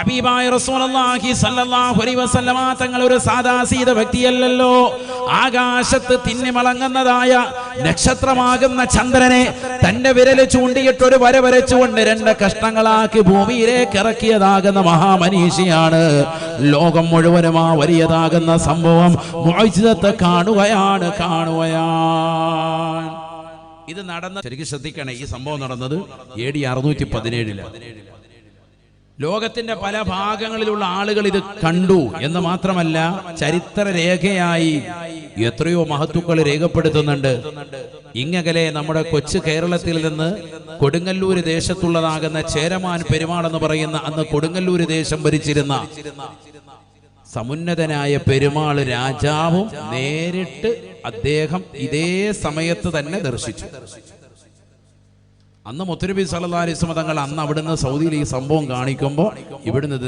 ഹബീബായ റസൂലുള്ളാഹി സ്വല്ലല്ലാഹു അലൈഹി വസല്ലമ തങ്ങൾ ഒരു സാദാസീത വ്യക്തിയല്ലല്ലോ. ആകാശത്ത് തിന്നിമളങ്ങുന്നതായ നക്ഷത്രമാകുന്ന ചന്ദ്രനെ തന്റെ വിരല് ചൂണ്ടിയിട്ട് ഒരു വര വരച്ചുകൊണ്ട് രണ്ട് കഷ്ണങ്ങളാക്കി ഭൂമിയിലേക്ക് ഇറക്കിയതാകുന്ന മഹാമനീഷിയാണ്. ലോകം മുഴുവനും ആ വലിയതാകുന്ന സംഭവം മുഅ്ജിസത്ത് കാണുകയാണ്. ഇത് നടന്ന, ശരിക്കും ശ്രദ്ധിക്കണേ, ഈ സംഭവം നടന്നത് AD 617. ലോകത്തിന്റെ പല ഭാഗങ്ങളിലുള്ള ആളുകൾ ഇത് കണ്ടു എന്ന് മാത്രമല്ല, ചരിത്ര രേഖയായി എത്രയോ മഹത്തുക്കൾ രേഖപ്പെടുത്തുന്നുണ്ട്. ഇങ്ങകലെ നമ്മുടെ കൊച്ചു കേരളത്തിൽ നിന്ന് കൊടുങ്ങല്ലൂര് ദേശത്തുള്ളതാകുന്ന ചേരമാൻ പെരുമാൾ എന്ന് പറയുന്ന, അന്ന് കൊടുങ്ങല്ലൂര് ദേശം ഭരിച്ചിരുന്ന സമുന്നതനായ പെരുമാൾ രാജാവും നേരിട്ട് അദ്ദേഹം ഇതേ സമയത്ത് തന്നെ ദർശിച്ചു. അന്ന് മുത്തുനബി സല്ലല്ലാഹു അലൈഹി വസല്ലം തങ്ങൾ അന്ന് അവിടുന്ന് സൗദിയിൽ ഈ സംഭവം കാണിക്കുമ്പോൾ ഇവിടുന്ന്